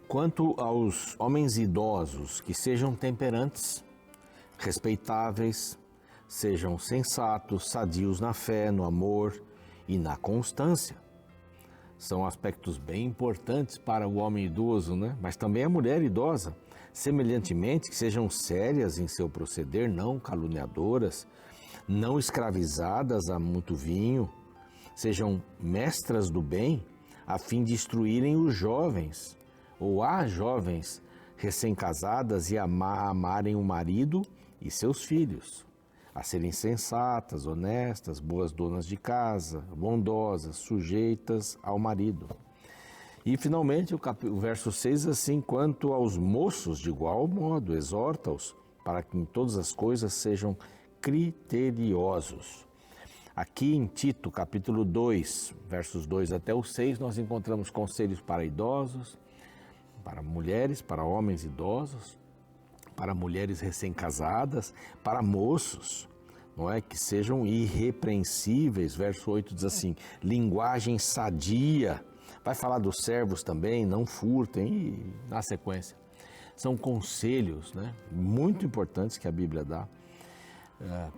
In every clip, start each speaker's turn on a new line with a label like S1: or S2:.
S1: Quanto aos homens idosos, que sejam temperantes, respeitáveis, sejam sensatos, sadios na fé, no amor e na constância. São aspectos bem importantes para o homem idoso, né? Mas também a mulher idosa. Semelhantemente, que sejam sérias em seu proceder, não caluniadoras, não escravizadas a muito vinho, sejam mestras do bem, a fim de instruírem os jovens, ou as jovens recém-casadas e amarem o marido e seus filhos, a serem sensatas, honestas, boas donas de casa, bondosas, sujeitas ao marido. E finalmente o verso 6 assim: quanto aos moços, de igual modo, exorta-os para que em todas as coisas sejam criteriosos. Aqui em Tito, capítulo 2, versos 2 até o 6, nós encontramos conselhos para idosos, para mulheres, para homens idosos, para mulheres recém-casadas, para moços, não é? Que sejam irrepreensíveis. Verso 8 diz assim: linguagem sadia. Vai falar dos servos também, não furtem, e na sequência. São conselhos, né, muito importantes que a Bíblia dá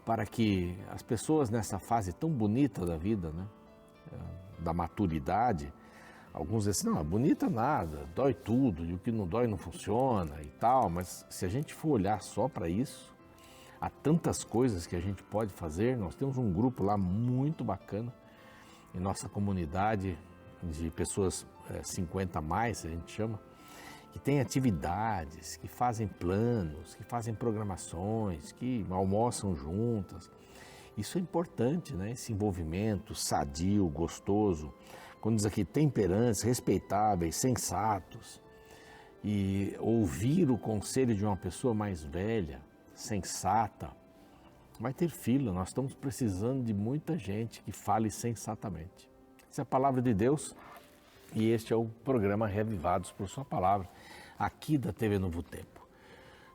S1: para que as pessoas nessa fase tão bonita da vida, né, da maturidade, alguns dizem, não, bonita nada, dói tudo, e o que não dói não funciona e tal, mas se a gente for olhar só para isso, há tantas coisas que a gente pode fazer. Nós temos um grupo lá muito bacana, em nossa comunidade de pessoas 50 a mais, a gente chama, que tem atividades, que fazem planos, que fazem programações, que almoçam juntas. Isso é importante, né? Esse envolvimento sadio, gostoso. Quando diz aqui temperantes, respeitáveis, sensatos, e ouvir o conselho de uma pessoa mais velha, sensata, vai ter fila. Nós estamos precisando de muita gente que fale sensatamente. Essa é a palavra de Deus e este é o programa Reavivados por Sua Palavra, aqui da TV Novo Tempo.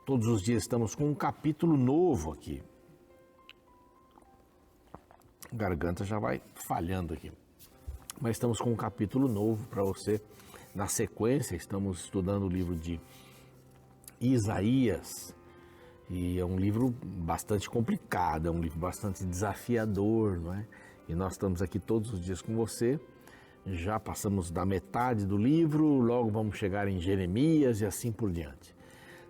S1: Todos os dias estamos com um capítulo novo aqui. A garganta já vai falhando aqui. Mas estamos com um capítulo novo para você. Na sequência, estamos estudando o livro de Isaías. E é um livro bastante complicado, é um livro bastante desafiador, não é? E nós estamos aqui todos os dias com você. Já passamos da metade do livro, logo vamos chegar em Jeremias e assim por diante.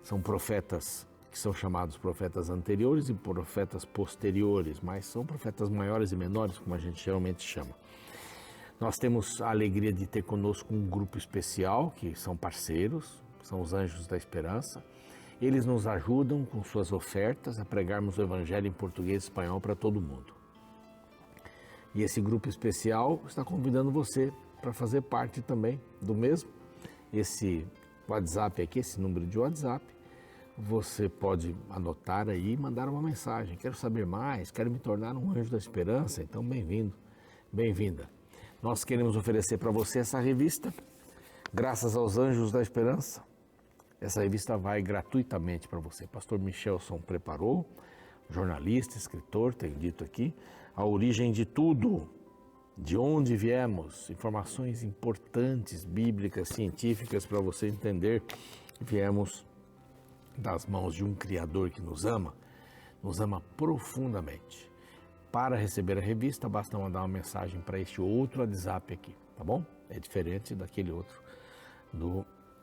S1: São profetas que são chamados profetas anteriores e profetas posteriores, mas são profetas maiores e menores, como a gente geralmente chama. Nós temos a alegria de ter conosco um grupo especial, que são parceiros, são os Anjos da Esperança. Eles nos ajudam com suas ofertas a pregarmos o Evangelho em português e espanhol para todo mundo. E esse grupo especial está convidando você para fazer parte também do mesmo. Esse WhatsApp aqui, esse número de WhatsApp, você pode anotar aí e mandar uma mensagem. Quero saber mais, quero me tornar um Anjo da Esperança. Então, bem-vindo, bem-vinda. Nós queremos oferecer para você essa revista, graças aos Anjos da Esperança. Essa revista vai gratuitamente para você. Pastor Michelson preparou, jornalista, escritor, tem dito aqui, a origem de tudo, de onde viemos, informações importantes, bíblicas, científicas, para você entender. Viemos das mãos de um Criador que nos ama profundamente. Para receber a revista, basta mandar uma mensagem para este outro WhatsApp aqui, tá bom? É diferente daquele outro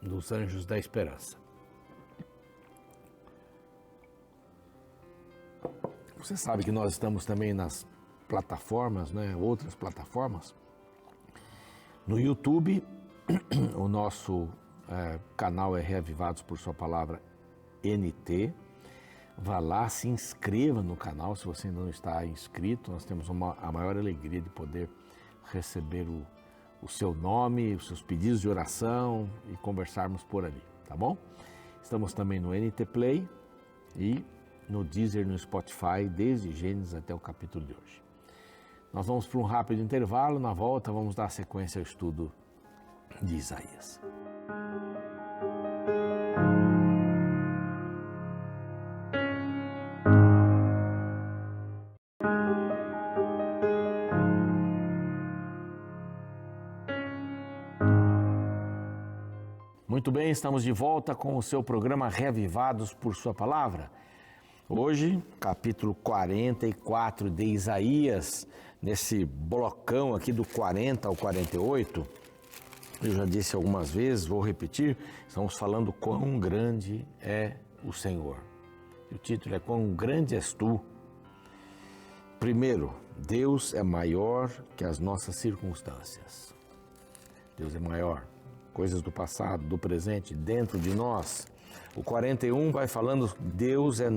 S1: dos Anjos da Esperança. Você sabe que nós estamos também nas plataformas, né? Outras plataformas. No YouTube, o nosso canal é Reavivados por Sua Palavra NT. Vá lá, se inscreva no canal se você ainda não está inscrito. Nós temos a maior alegria de poder receber o seu nome, os seus pedidos de oração e conversarmos por ali, tá bom? Estamos também no NT Play e no Deezer, no Spotify, desde Gênesis até o capítulo de hoje. Nós vamos para um rápido intervalo, na volta vamos dar sequência ao estudo de Isaías. Muito bem, estamos de volta com o seu programa Reavivados por Sua Palavra. Hoje, capítulo 44 de Isaías, nesse blocão aqui do 40 ao 48, eu já disse algumas vezes, vou repetir, estamos falando quão grande é o Senhor. O título é Quão grande és tu. Primeiro, Deus é maior que as nossas circunstâncias. Deus é maior. Coisas do passado, do presente, dentro de nós. O 41 vai falando, Deus é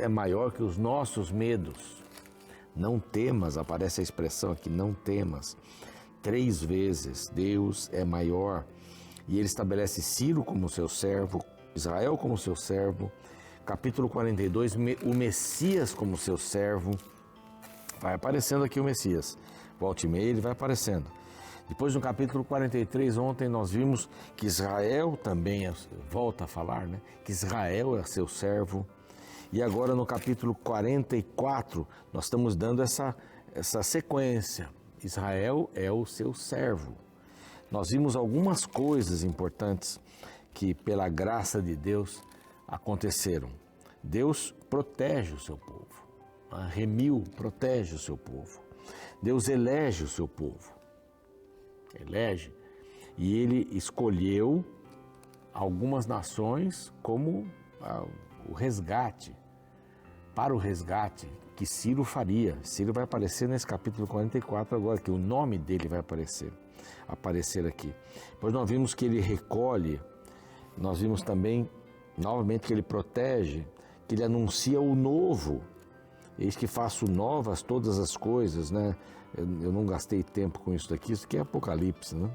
S1: maior que os nossos medos. Não temas, aparece a expressão aqui, não temas. 3 vezes, Deus é maior. E ele estabelece Ciro como seu servo, Israel como seu servo. Capítulo 42, o Messias como seu servo. Vai aparecendo aqui o Messias. Volte e meia, ele vai aparecendo. Depois no capítulo 43, ontem nós vimos que Israel também, volta a falar, né? Que Israel é seu servo. E agora no capítulo 44, nós estamos dando essa sequência. Israel é o seu servo. Nós vimos algumas coisas importantes que pela graça de Deus aconteceram. Deus protege o seu povo. Remiu, protege o seu povo. Deus elege o seu povo. Elege, e ele escolheu algumas nações como o resgate, para o resgate que Ciro faria. Ciro vai aparecer nesse capítulo 44 agora, que o nome dele vai aparecer aqui. Depois nós vimos que ele recolhe, nós vimos também, novamente, que ele protege, que ele anuncia o novo. Eis que faço novas todas as coisas, né? Eu não gastei tempo com isso daqui, isso aqui é Apocalipse, né?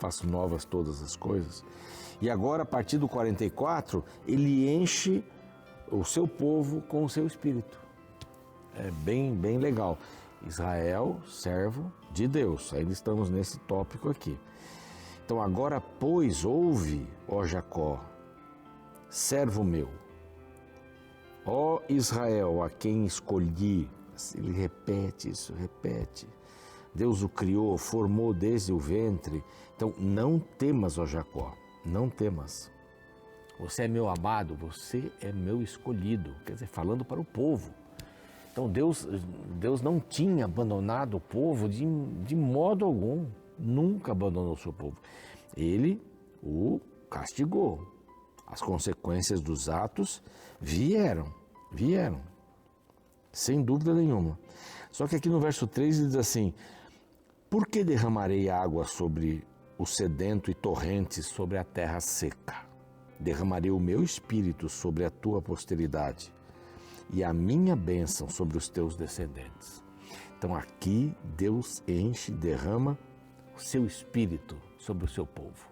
S1: Faço novas todas as coisas. E agora, a partir do 44, ele enche o seu povo com o seu espírito. É bem legal. Israel, servo de Deus. Ainda estamos nesse tópico aqui. Então, agora, pois, ouve, ó Jacó, servo meu, ó Israel, a quem escolhi. Ele repete isso, repete. Deus o criou, formou desde o ventre. Então, não temas, ó Jacó, não temas. Você é meu amado, você é meu escolhido. Quer dizer, falando para o povo. Então, Deus não tinha abandonado o povo de modo algum. Nunca abandonou o seu povo. Ele o castigou. As consequências dos atos vieram. Sem dúvida nenhuma. Só que aqui no verso 3 ele diz assim, por que derramarei água sobre o sedento e torrentes sobre a terra seca? Derramarei o meu espírito sobre a tua posteridade e a minha bênção sobre os teus descendentes. Então aqui Deus derrama o seu espírito sobre o seu povo.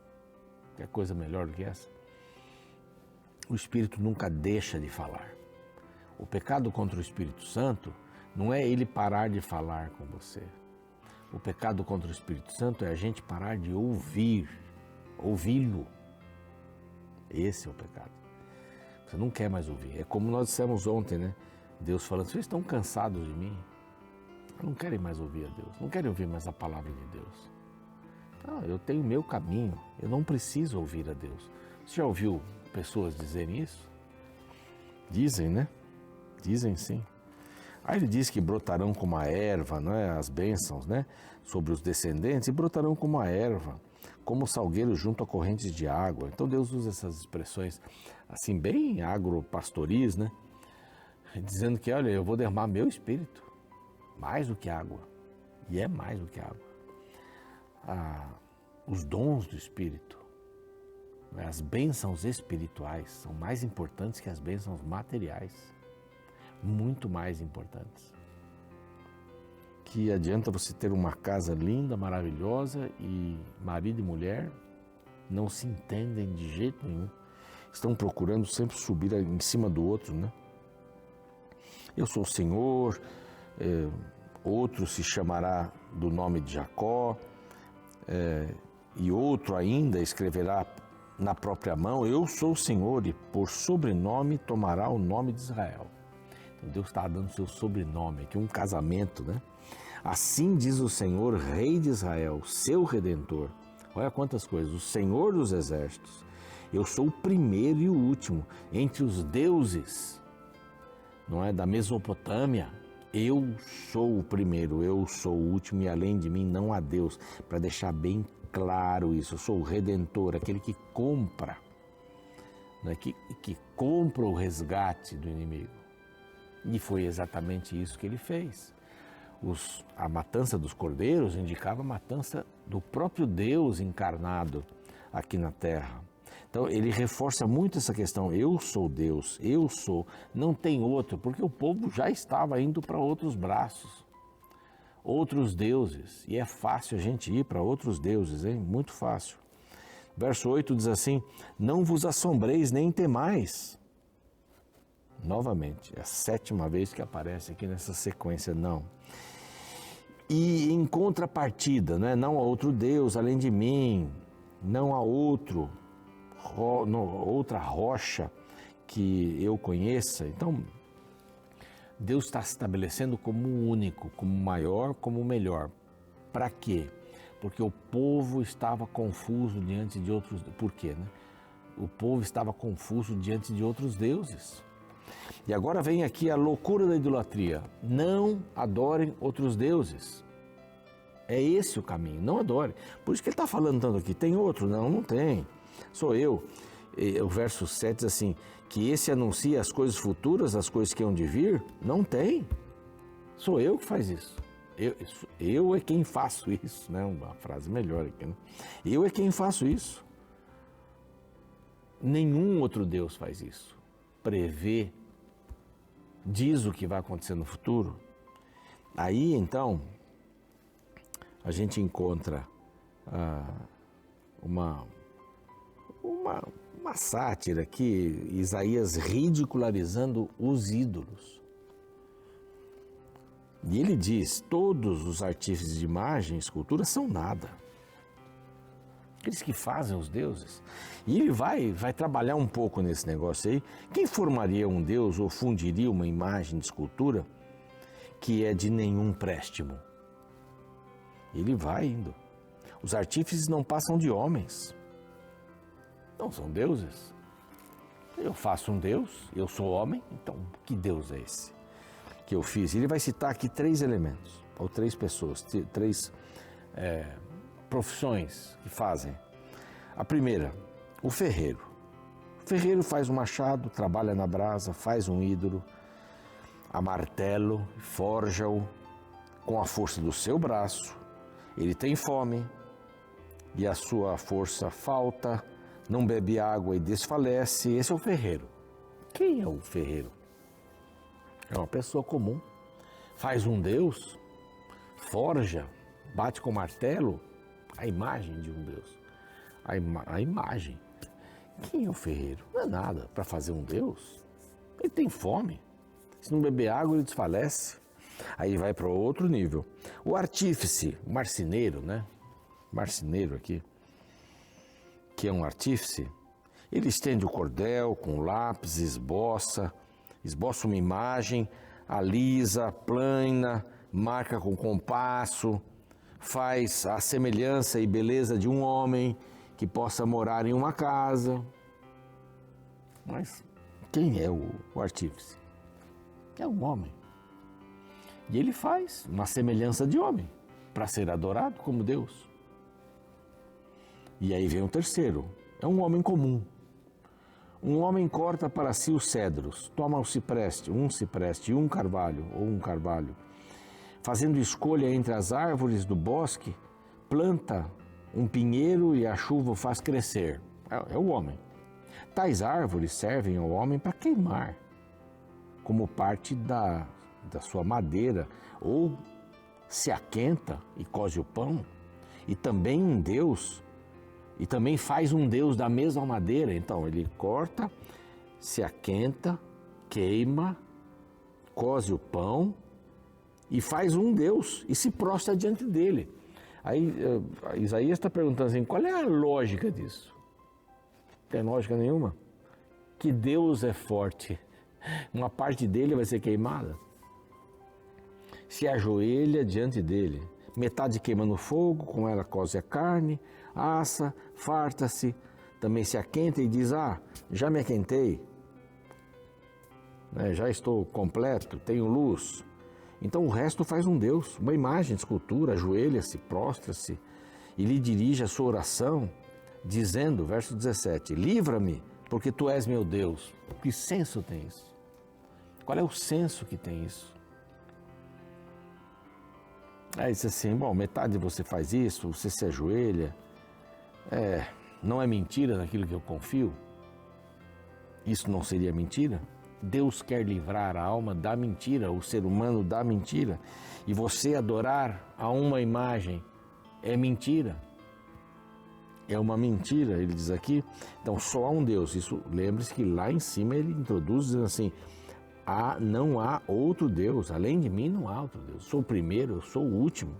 S1: Quer coisa melhor do que essa? O espírito nunca deixa de falar. O pecado contra o Espírito Santo não é ele parar de falar com você. O pecado contra o Espírito Santo é a gente parar de ouvi-lo. Esse é o pecado. Você não quer mais ouvir. É como nós dissemos ontem, né? Deus falando, vocês estão cansados de mim? Não querem mais ouvir a Deus, não querem ouvir mais a palavra de Deus. Não, eu tenho o meu caminho, eu não preciso ouvir a Deus. Você já ouviu pessoas dizerem isso? Dizem, né? Dizem sim. Aí ele diz que brotarão como a erva, não é? As bênçãos, né? Sobre os descendentes, e brotarão como a erva, como salgueiro junto a correntes de água. Então Deus usa essas expressões assim, bem agropastoris, né? Dizendo que, olha, eu vou derramar meu espírito, mais do que água. E é mais do que água. Os dons do espírito, as bênçãos espirituais são mais importantes que as bênçãos materiais. Muito mais importantes. Que adianta você ter uma casa linda, maravilhosa e marido e mulher não se entendem de jeito nenhum. Estão procurando sempre subir em cima do outro, né? Eu sou o Senhor, outro se chamará do nome de Jacó, e outro ainda escreverá na própria mão, eu sou o Senhor, e por sobrenome tomará o nome de Israel. Então Deus está dando seu sobrenome aqui, um casamento, né? Assim diz o Senhor, Rei de Israel, seu Redentor, Olha quantas coisas. O Senhor dos Exércitos. Eu sou o primeiro e o último entre os deuses, não é? Da Mesopotâmia. Eu sou o primeiro, eu sou o último e além de mim não há Deus. Para deixar bem claro isso, eu sou o Redentor, aquele que compra, né? que compra o resgate do inimigo. E foi exatamente isso que ele fez. A matança dos cordeiros indicava a matança do próprio Deus encarnado aqui na terra. Então ele reforça muito essa questão, eu sou Deus, eu sou, não tem outro, porque o povo já estava indo para outros braços, outros deuses, e é fácil a gente ir para outros deuses, hein? Muito fácil. Verso 8 diz assim, não vos assombreis nem temais. Novamente, é a 7ª vez que aparece aqui nessa sequência, não. E em contrapartida, né? Não há outro Deus além de mim, não há outra rocha que eu conheça. Então, Deus está se estabelecendo como o único, como o maior, como o melhor. Para quê? Porque o povo estava confuso diante de outros... Por quê, né? O povo estava confuso diante de outros deuses. E agora vem aqui a loucura da idolatria. Não adorem outros deuses. É esse o caminho, não adore. Por isso que ele está falando tanto aqui. Tem outro? Não, não tem. Sou eu. O verso 7 diz assim, que esse anuncia as coisas futuras, as coisas que hão de vir? Não tem. Sou eu que faz isso. Eu é quem faço isso, né? Uma frase melhor aqui, né? Eu é quem faço isso. Nenhum outro Deus faz isso. Prevê, diz o que vai acontecer no futuro. Aí, então, a gente encontra uma sátira aqui, Isaías ridicularizando os ídolos. E ele diz, todos os artífices de imagem e escultura são nada. Aqueles que fazem os deuses. E ele vai trabalhar um pouco nesse negócio aí. Quem formaria um deus ou fundiria uma imagem de escultura que é de nenhum préstimo? Ele vai indo. Os artífices não passam de homens. Não são deuses. Eu faço um Deus, eu sou homem, então que Deus é esse que eu fiz? Ele vai citar aqui 3 elementos, ou 3 pessoas, 3 profissões que fazem. A primeira, o ferreiro. O ferreiro faz um machado, trabalha na brasa, faz um ídolo, a martelo, forja-o com a força do seu braço. Ele tem fome e a sua força falta, não bebe água e desfalece. Esse é o ferreiro. Quem é o ferreiro? É uma pessoa comum. Faz um Deus, forja, bate com martelo a imagem de um Deus. A imagem. Quem é o ferreiro? Não é nada para fazer um Deus. Ele tem fome. Se não beber água, ele desfalece. Aí vai para outro nível. O artífice, o marceneiro, né? Marceneiro aqui, que é um artífice, ele estende o cordel com lápis, esboça uma imagem, alisa, plana, marca com compasso, faz a semelhança e beleza de um homem que possa morar em uma casa. Mas quem é o artífice? É um homem. E ele faz uma semelhança de homem para ser adorado como Deus. E aí vem o terceiro, é um homem comum. Um homem corta para si os cedros, toma um cipreste e um carvalho, fazendo escolha entre as árvores do bosque, planta um pinheiro e a chuva o faz crescer. É o homem. Tais árvores servem ao homem para queimar, como parte da sua madeira, ou se aquenta e coze o pão, e também um Deus... E também faz um Deus da mesma madeira. Então, ele corta, se aquenta, queima, coze o pão e faz um Deus e se prostra diante dele. Aí, Isaías está perguntando assim, qual é a lógica disso? Não tem lógica nenhuma. Que Deus é forte. Uma parte dele vai ser queimada. Se ajoelha diante dele. Metade queima no fogo, com ela coze a carne, assa, farta-se, também se aquenta e diz, já me aquentei, né, já estou completo, tenho luz. Então o resto faz um Deus, uma imagem de escultura, ajoelha-se, prostra-se e lhe dirige a sua oração, dizendo, verso 17, livra-me, porque tu és meu Deus. Que senso tem isso? Qual é o senso que tem isso? Aí diz assim, metade você faz isso, você se ajoelha, não é mentira naquilo que eu confio? Isso não seria mentira? Deus quer livrar a alma da mentira, o ser humano da mentira, e você adorar a uma imagem é mentira. É uma mentira, ele diz aqui. Então só há um Deus. Isso, lembre-se que lá em cima ele introduz dizendo assim, não há outro Deus, além de mim não há outro Deus. Sou o primeiro, eu sou o último.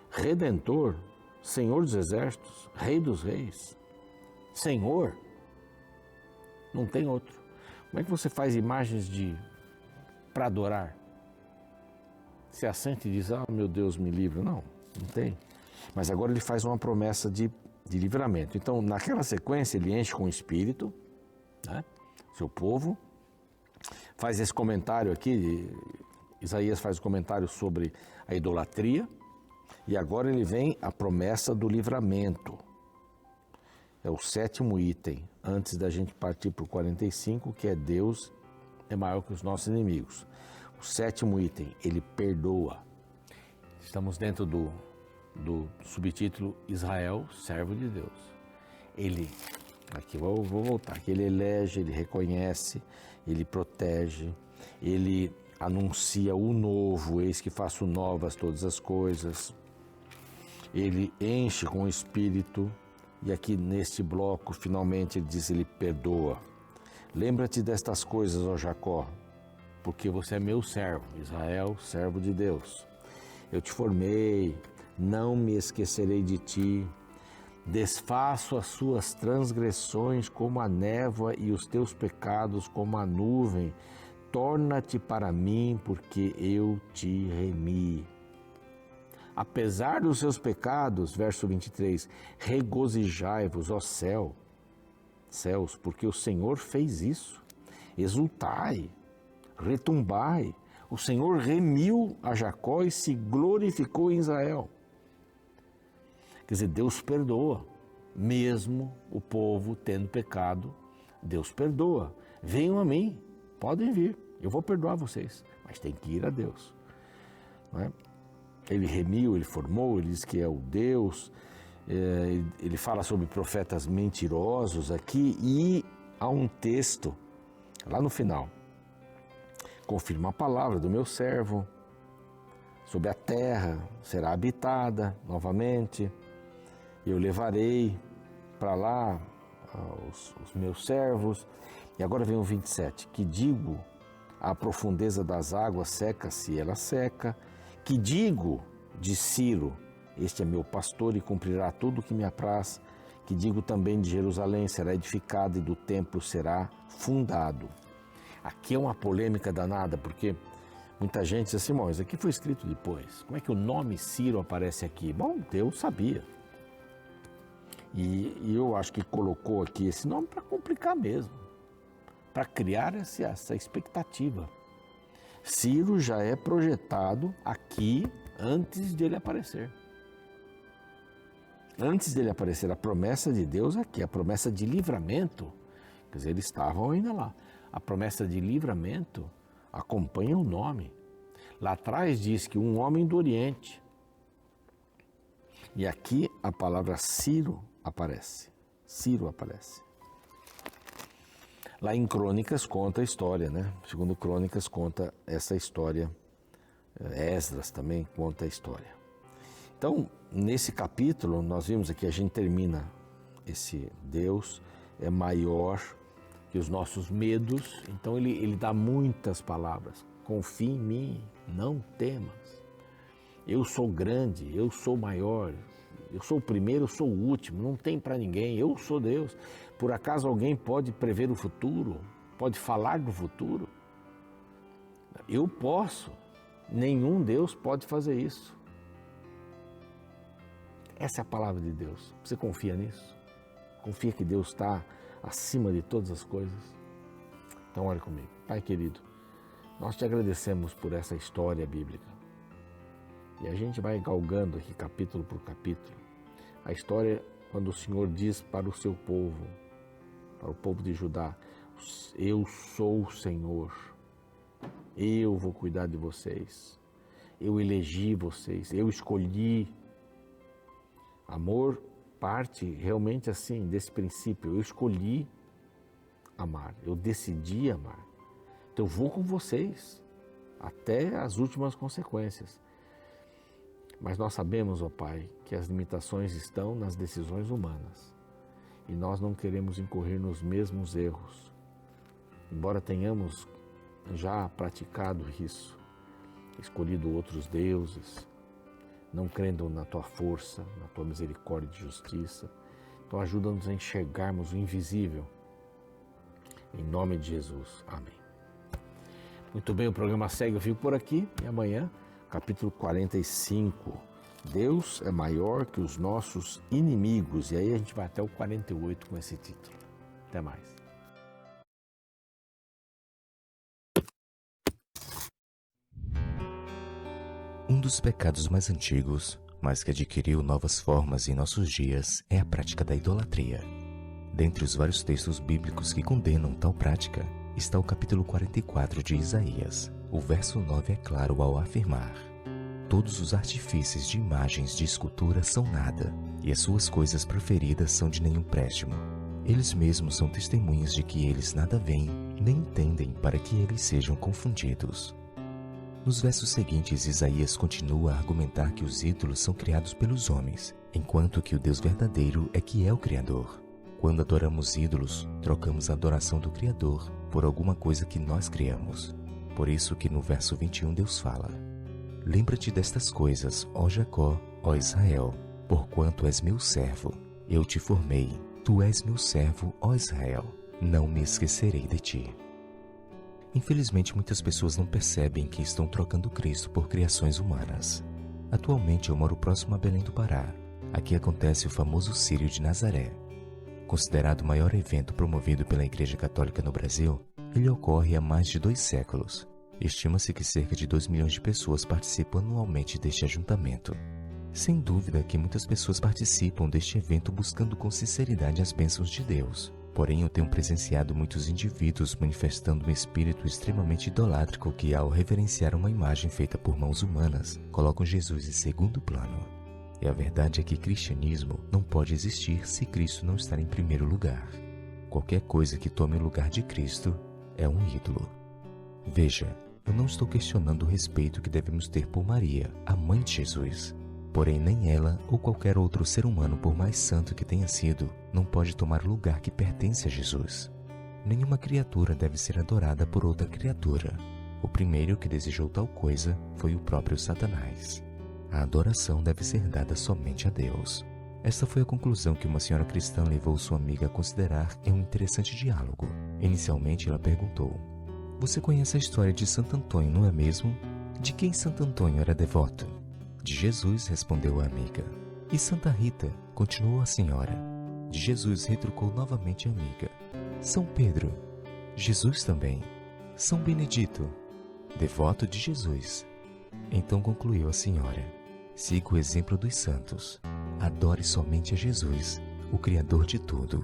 S1: Redentor, Senhor dos exércitos, Rei dos reis. Senhor, não tem outro. Como é que você faz imagens para adorar? Se assenta e diz, meu Deus, me livra. Não tem. Mas agora ele faz uma promessa de livramento. Então, naquela sequência, ele enche com o Espírito, né, seu povo, faz esse comentário aqui, Isaías faz o comentário sobre a idolatria, e agora ele vem a promessa do livramento. É o 7º item, antes da gente partir para o 45, que é Deus é maior que os nossos inimigos. O 7º item, ele perdoa. Estamos dentro do subtítulo Israel, servo de Deus. Ele, aqui vou voltar, que ele elege, ele reconhece, ele protege, ele anuncia o novo, eis que faço novas todas as coisas. Ele enche com o Espírito, e aqui neste bloco, finalmente, ele diz, ele perdoa. Lembra-te destas coisas, ó Jacó, porque você é meu servo, Israel, servo de Deus. Eu te formei, não me esquecerei de ti, desfaço as suas transgressões como a névoa e os teus pecados como a nuvem. Torna-te para mim, porque eu te remi. Apesar dos seus pecados, verso 23, regozijai-vos, ó céus, porque o Senhor fez isso. Exultai, retumbai. O Senhor remiu a Jacó e se glorificou em Israel. Quer dizer, Deus perdoa, mesmo o povo tendo pecado, Deus perdoa. Venham a mim, podem vir, eu vou perdoar vocês, mas tem que ir a Deus. Não é? Ele remiu, ele formou, ele diz que é o Deus, ele fala sobre profetas mentirosos aqui, e há um texto lá no final, confirma a palavra do meu servo, sobre a terra será habitada novamente, eu levarei para lá os meus servos. E agora vem o 27, que digo, a profundeza das águas seca-se, ela seca, que digo de Ciro, este é meu pastor e cumprirá tudo o que me apraz, que digo também de Jerusalém, será edificada e do templo será fundado. Aqui é uma polêmica danada, porque muita gente diz assim, isso aqui foi escrito depois, como é que o nome Ciro aparece aqui? Bom, Deus sabia. E eu acho que colocou aqui esse nome para complicar mesmo, para criar essa expectativa. Ciro já é projetado aqui antes dele aparecer. Antes dele aparecer, a promessa de Deus aqui, a promessa de livramento, quer dizer, eles estavam ainda lá. A promessa de livramento acompanha o nome. Lá atrás diz que um homem do Oriente. E aqui a palavra Ciro aparece. Ciro aparece. Lá em Crônicas conta a história, né? Segundo Crônicas conta essa história. Esdras também conta a história. Então, nesse capítulo, nós vimos aqui, a gente termina esse Deus é maior que os nossos medos. Então, ele dá muitas palavras. Confie em mim, não temas. Eu sou grande, eu sou maior. Eu sou o primeiro, eu sou o último, não tem para ninguém, eu sou Deus. Por acaso alguém pode prever o futuro? Pode falar do futuro? Eu posso, nenhum Deus pode fazer isso. Essa é a palavra de Deus. Você confia nisso? Confia que Deus está acima de todas as coisas? Então, olhe comigo. Pai querido, nós te agradecemos por essa história bíblica. E a gente vai galgando aqui capítulo por capítulo. A história quando o Senhor diz para o seu povo, para o povo de Judá, eu sou o Senhor, eu vou cuidar de vocês, eu elegi vocês, eu escolhi. Amor parte realmente assim, desse princípio, eu escolhi amar, eu decidi amar. Então eu vou com vocês até as últimas consequências. Mas nós sabemos, ó Pai, que as limitações estão nas decisões humanas. E nós não queremos incorrer nos mesmos erros. Embora tenhamos já praticado isso, escolhido outros deuses, não crendo na Tua força, na Tua misericórdia e justiça. Então ajuda-nos a enxergarmos o invisível. Em nome de Jesus. Amém. Muito bem, o programa segue, eu fico por aqui e amanhã, capítulo 45. Deus é maior que os nossos inimigos. E aí a gente vai até o 48 com esse título. Até mais.
S2: Um dos pecados mais antigos, mas que adquiriu novas formas em nossos dias, é a prática da idolatria. Dentre os vários textos bíblicos que condenam tal prática, está o capítulo 44 de Isaías. O verso 9 é claro ao afirmar: todos os artifícios de imagens de escultura são nada, e as suas coisas preferidas são de nenhum préstimo. Eles mesmos são testemunhas de que eles nada veem, nem entendem para que eles sejam confundidos. Nos versos seguintes, Isaías continua a argumentar que os ídolos são criados pelos homens, enquanto que o Deus verdadeiro é que é o Criador. Quando adoramos ídolos, trocamos a adoração do Criador por alguma coisa que nós criamos. Por isso que no verso 21 Deus fala: lembra-te destas coisas, ó Jacó, ó Israel, porquanto és meu servo. Eu te formei, tu és meu servo, ó Israel. Não me esquecerei de ti. Infelizmente, muitas pessoas não percebem que estão trocando Cristo por criações humanas. Atualmente eu moro próximo a Belém do Pará. Aqui acontece o famoso Círio de Nazaré. Considerado o maior evento promovido pela Igreja Católica no Brasil, ele ocorre há mais de 2 séculos. Estima-se que cerca de 2 milhões de pessoas participam anualmente deste ajuntamento. Sem dúvida que muitas pessoas participam deste evento buscando com sinceridade as bênçãos de Deus. Porém, eu tenho presenciado muitos indivíduos manifestando um espírito extremamente idolátrico que, ao reverenciar uma imagem feita por mãos humanas, colocam Jesus em segundo plano. E a verdade é que cristianismo não pode existir se Cristo não estar em primeiro lugar. Qualquer coisa que tome o lugar de Cristo é um ídolo. Veja, eu não estou questionando o respeito que devemos ter por Maria, a mãe de Jesus. Porém, nem ela ou qualquer outro ser humano, por mais santo que tenha sido, não pode tomar o lugar que pertence a Jesus. Nenhuma criatura deve ser adorada por outra criatura. O primeiro que desejou tal coisa foi o próprio Satanás. A adoração deve ser dada somente a Deus. Esta foi a conclusão que uma senhora cristã levou sua amiga a considerar em um interessante diálogo. Inicialmente ela perguntou: você conhece a história de Santo Antônio, não é mesmo? De quem Santo Antônio era devoto? De Jesus, respondeu a amiga. E Santa Rita? Continuou a senhora. De Jesus, retrucou novamente a amiga. São Pedro? Jesus também. São Benedito? Devoto de Jesus. Então concluiu a senhora: siga o exemplo dos santos. Adore somente a Jesus, o Criador de tudo.